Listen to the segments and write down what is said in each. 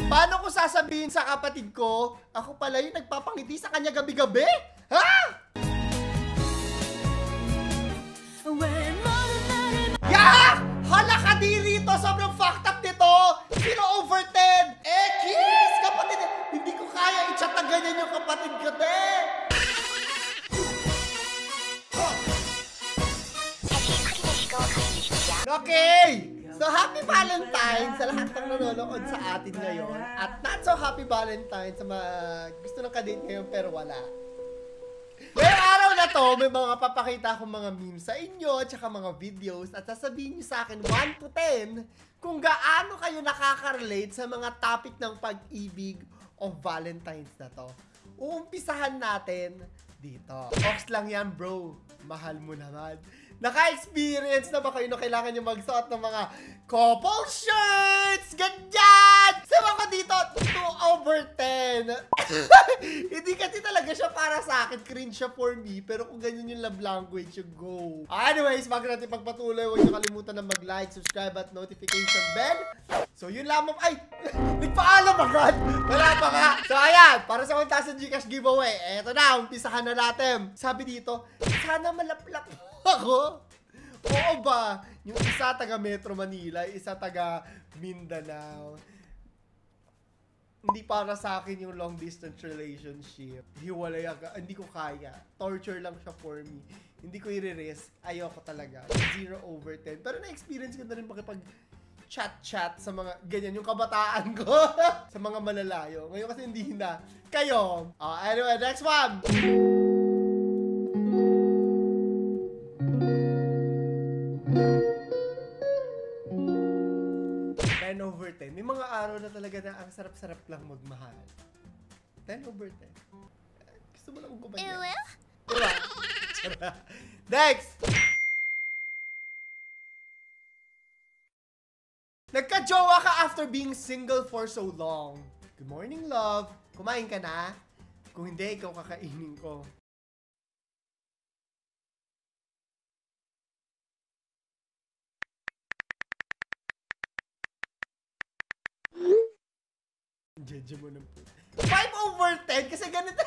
Paano ko sasabihin sa kapatid ko, ako pala yung nagpapangiti sa kanya gabi-gabi? Ha? Yeah! Hala ka di rito! Sobrang fucked up nito! Sino over 10? Kiss! Kapatid! Hindi ko kaya i-chat na ganyan yung kapatid ko, te! Okay! So, happy Valentine's sa lahat ng nanonood sa atin ngayon. At not so happy Valentine's sa mga gusto ng kadate ngayon pero wala. Ngayong araw na to, may mga papakita akong mga memes sa inyo at saka mga videos at sasabihin nyo sa akin 1 to 10 kung gaano kayo nakaka-relate sa mga topic ng pag-ibig o Valentine's na to. Uumpisahan natin dito. Ox lang yan, bro. Mahal mo naman. Naka-experience na ba kayo na kailangan nyo magsuot ng mga couple shirts? Ganyan! Sabi ko dito, 2 over 10. Hindi kasi talaga siya para sa akin. Cringe siya for me. Pero kung ganyan yung love language, you go. Anyways, bago natin pagpatuloy, huwag nyo kalimutan na mag-like, subscribe at notification bell. So, yun lamang. Ay! Nagpaalam agad! Wala pa nga. So, ayan. Para sa 1,000 Gcash giveaway. Eto na, umpisahan na natin. Sabi dito, sana malaplap ako. Oo ba? Yung isa taga Metro Manila, isa taga Mindanao. Hindi para sa akin yung long distance relationship. Hiwalay agad. Hindi ko kaya. Torture lang siya for me. Hindi ko i-risk. Ayoko talaga. 0 over 10. Pero na-experience ko na rin makipag chat-chat sa mga ganyan yung kabataan ko. Sa mga malalayo. Ngayon kasi hindi na. Kayo. Anyway, next one. 10 over 10. May mga araw na talaga na ang sarap-sarap lang magmahal. 10 over 10. Gusto mo lang kumpanya. Diba? Next! Nagka-jowa ka after being single for so long. Good morning, love. Kumain ka na? Kung hindi, ikaw kakainin ko. Jeje mo ng puto. 5 over 10 kasi ganito.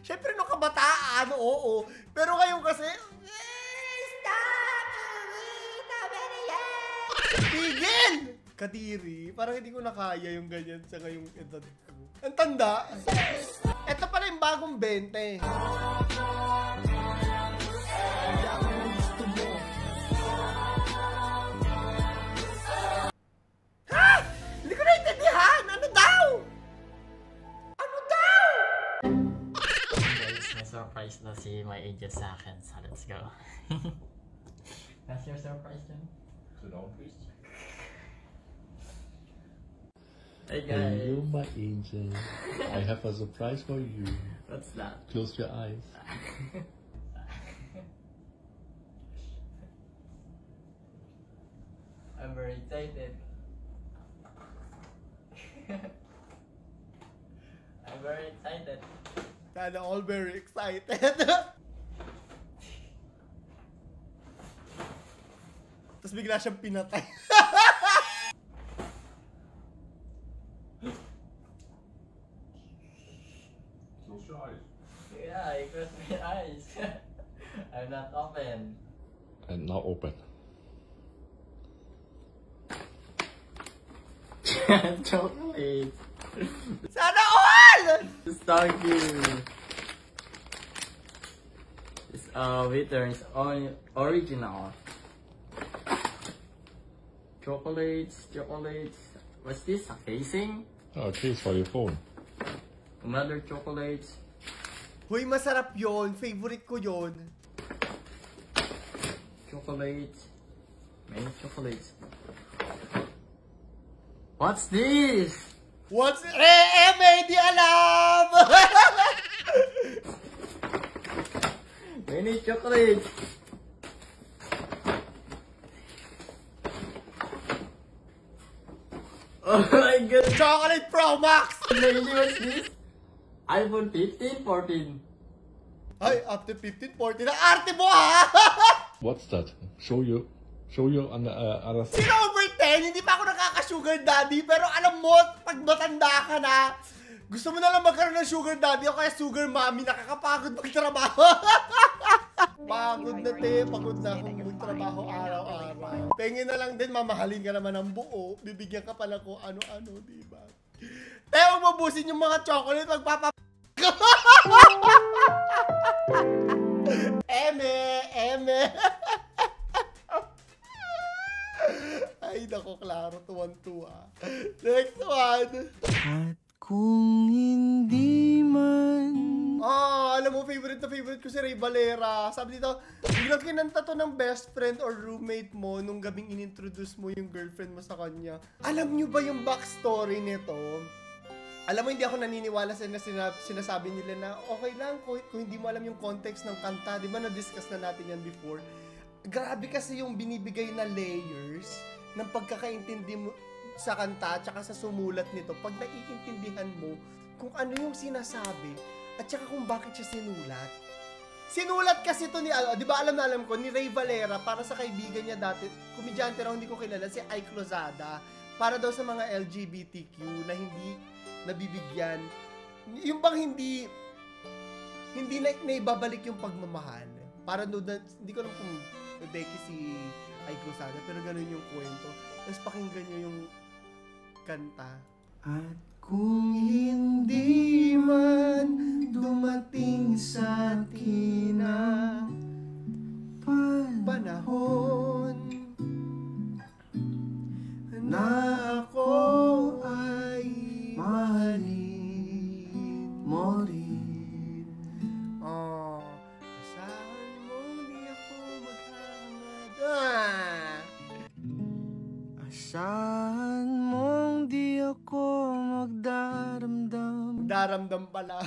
Siyempre nung kabataan, oo. Pero ngayon kasi, stop! Tigil! Kadiri, parang hindi ko nakaya yung ganyan sa ngayong edad ko. Ang tanda. Ito pala yung bagong 20. Surprise na si my agent sa akin. So let's go. That's your surprise, John? So don't please. Hey guys. Hello, my angel. I have a surprise for you. What's that? Close your eyes. I'm very excited. I'm very excited. Sana all very excited. Tapos bigla siyang pinatay. Close your eyes. Yeah, I closed my eyes. I'm not open. And now open. Chocolate. Sana all! Thank you. This waiter is original. Chocolates. What's this? A casing? Oh, case for your phone. Another chocolates. Hoy, masarap yon. Favorite ko yon. Chocolates. Many chocolates. What's this? What's... may di alam! Many chocolates. Oh my god. Chocolate Pro Max! Lady, what's this? iPhone 15, 14. Ay, up to 15, 14. Ang arte mo, ha? What's that? Show show you on the other side. Sino over 10? Hindi pa ako nakaka-sugar daddy. Pero alam mo, pag matanda ka na, gusto mo na lang magkaroon ng sugar daddy o kaya sugar mommy, nakakapagod magtrabaho. Pagod na pagod na akong magtrabaho araw-araw. Pengin na lang din, mamahalin ka naman ng buo. Bibigyan ka pa ng kung ano-ano, diba? Huwag mabusin yung mga chocolate, magpapa... Eme. Ay, nako, klaro, tuwan-tuwa. Next one. At kung hindi man... Alam mo, favorite ko si Ray Valera. Sabi dito, biglang kinanta to ng best friend or roommate mo nung gabing inintroduce mo yung girlfriend mo sa kanya. Alam nyo ba yung backstory nito? Alam mo, hindi ako naniniwala sa sinasabi nila na okay lang kung hindi mo alam yung context ng kanta. Di ba na-discuss na natin yan before? Grabe kasi yung binibigay na layers ng pagkakaintindi mo sa kanta at saka sa sumulat nito. Pag naiintindihan mo kung ano yung sinasabi at saka kung bakit siya sinulat. Sinulat kasi ito ni, di ba alam ko, ni Ray Valera para sa kaibigan niya dati, komedyante raw hindi ko kilala, si Ike Lozada, para daw sa mga LGBTQ na hindi nabibigyan, yung bang hindi naibabalik yung pagmamahal. Para no, hindi ko alam kung Becky si Ike Lozada, pero ganun yung kwento. Tapos pakinggan nyo yung kanta. At kung hindi man dumating sa atin ang panahon na ako ay mahalin mo rin. Asahan mo di ako maghahangad. Asahan mong di ako magdaramdam. Daramdam pala.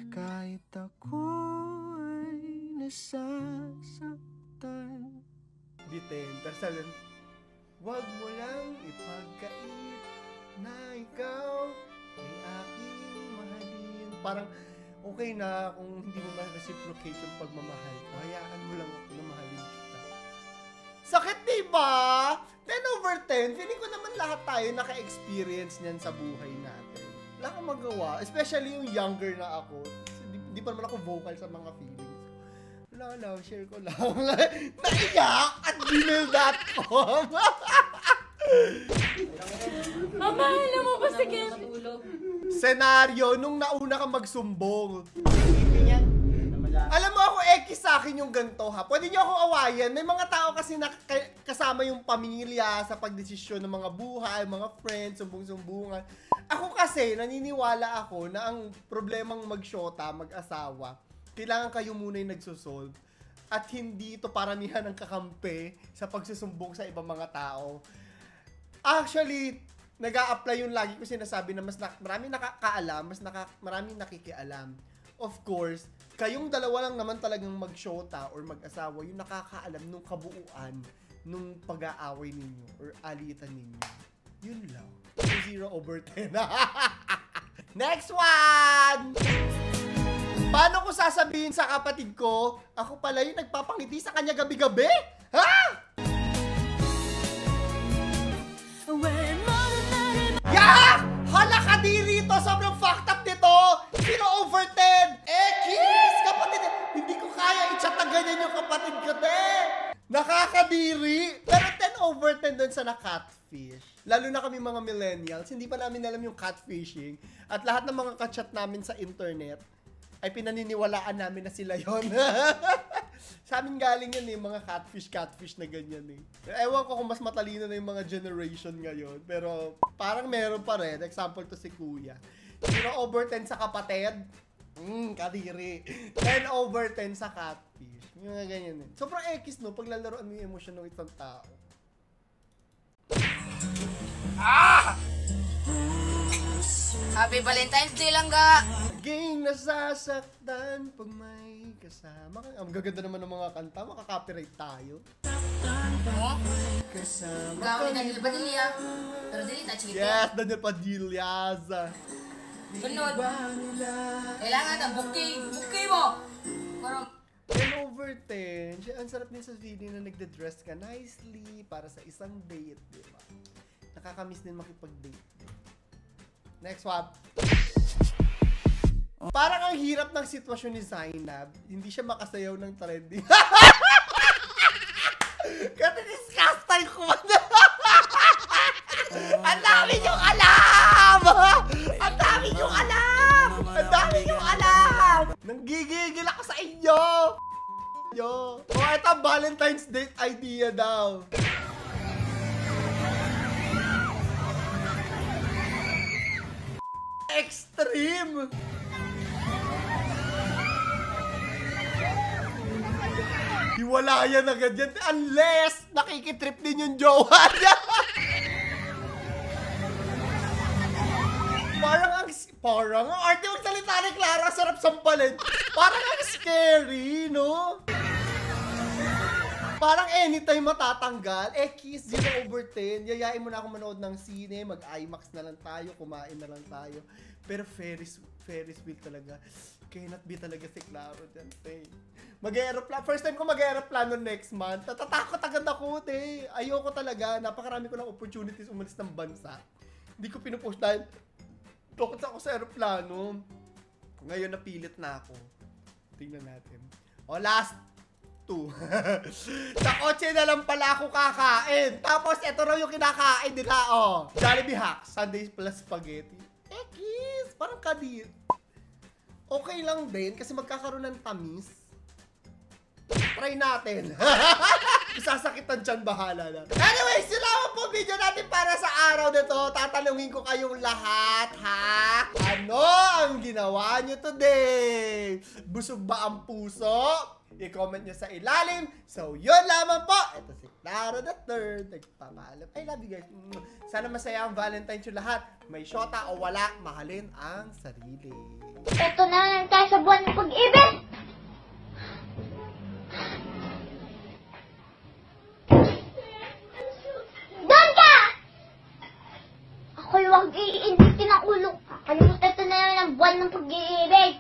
Kahit ako ay nasasaktan. Bitin. Pero wag mo lang ipagkait na ikaw ay aking mahalin. Parang okay na kung hindi mo ma-reciprocate yung pagmamahal ko. Hayaan mo lang ako na mahalin kita. Sakit, diba? 10/10. Feeling ko naman lahat tayo naka-experience niyan sa buhay natin. Wala kang magawa. Especially yung younger na ako. Hindi pa naman ako vocal sa mga feelings. Wala, share ko lang. Naiyak at gmail.com. Mama, alam mo ba sige? Senaryo, nung nauna kang magsumbong. Alam mo ako, sa akin yung ganito ha. Pwede niyo akong awayan. May mga tao kasi na kasama yung pamilya sa pagdesisyon ng mga buhay, mga friends, sumbong-sumbungan. Ako kasi, naniniwala ako na ang problemang mag-shota, mag-asawa, kailangan kayo muna yung nagsosolve. At hindi ito paramihan ng kakampi sa pagsusumbong sa ibang mga tao. Actually, nag-a-apply yung lagi ko sinasabi na maraming nakakaalam, maraming nakikialam. Of course, kayong dalawa lang naman talagang mag-shota or mag-asawa yung nakakaalam nung kabuuan nung pag-aaway ninyo or alitan ninyo. Yun lang. 0/10. Next one! Paano ko sasabihin sa kapatid ko, ako pala yung nagpapangiti sa kanya gabi-gabi? Ha? Yeah! Hala ka di rito! Sobrang fucked up nito! 0/10! Kiss! Kapatid! Hindi ko kaya i-chat ganyan yung kapatid ko, te! Nakakadiri! Pero 10/10 doon sa na-catfish. Lalo na kami mga millennials, hindi pa namin alam yung catfishing. At lahat ng mga ka-chat namin sa internet, ay pinaniniwalaan namin na sila yon. Sa amin galing yan mga catfish na ganyan Ewan ko kung mas matalino na yung mga generation ngayon. Pero parang meron pa rin. Example to si Kuya. 0/10 sa kapatid. Kadiri. 10/10 sa catfish. Yung mga ganyan Sobrang X no, paglalaroan mo yung emosyon ng isang tao. Happy Valentine's Day lang ga! Naging nasasaktan pag may kasama ka. Ang gaganda naman ng mga kanta, makaka-copyright tayo. Kasama Ikaw ni Daniel Padilla. Pero dili ta chito. Yes, Daniel Padilla. Sunod. Kailangan na bukay mo. Parang 10/10. Siya, ang sarap din sa feeling na nagde-dress ka nicely para sa isang date, di ba? Nakakamiss din makipag-date. Next one. Parang ang hirap ng sitwasyon ni Zainab. Hindi siya makasayaw ng trending. Kasi disgusting ko. Ang dami niyong alam! Ang dami niyong alam! Ang dami niyong alam! Nanggigigil ako sa inyo! Yo. Oh, ito Valentine's Day idea daw. Extreme! Hiwalayan agad yan unless nakikitrip din yung jowa niya. Parang ang arte magsalita ni Clara, sarap sampalin. Parang ang scary, no? Parang anytime matatanggal, kiss 0/10. Yayain mo na ako manood ng sine, mag-IMAX na lang tayo, kumain na lang tayo. Pero Ferris wheel talaga. Cannot be talaga si Claro dyan, te. Mag-aeroplano. First time ko mag-aeroplano next month. Natatakot agad ako, te. Ayoko talaga. Napakarami ko ng opportunities umalis ng bansa. Hindi ko pinupush dahil tukot ako sa aeroplano. Ngayon napilit na ako. Tingnan natin. O, last 2. Sa kotse na lang pala ako kakain. Tapos, ito raw yung kinakain nila, oh. Jollibee Hacks, Sundays plus spaghetti. Kiss! Parang kadir. Okay lang din, kasi magkakaroon ng tamis. Try natin. Isasakitan dyan, bahala na. Anyways, yun lang po video natin para sa araw na to. Tatanungin ko kayong lahat, ha? Ano ang ginawa nyo today? Busog ba ang puso? I-comment nyo sa ilalim. So, yun lamang po. Ito si Claro the Third. Nagpapaalam. I love you guys. Sana masaya ang Valentine's yung lahat. May syota o wala, mahalin ang sarili. Ito na lang tayo sa buwan ng pag-ibig! Doon ka! Ako'y huwag iinditin ang ulo. Kalimutan ito na lang ang buwan ng pag-ibig.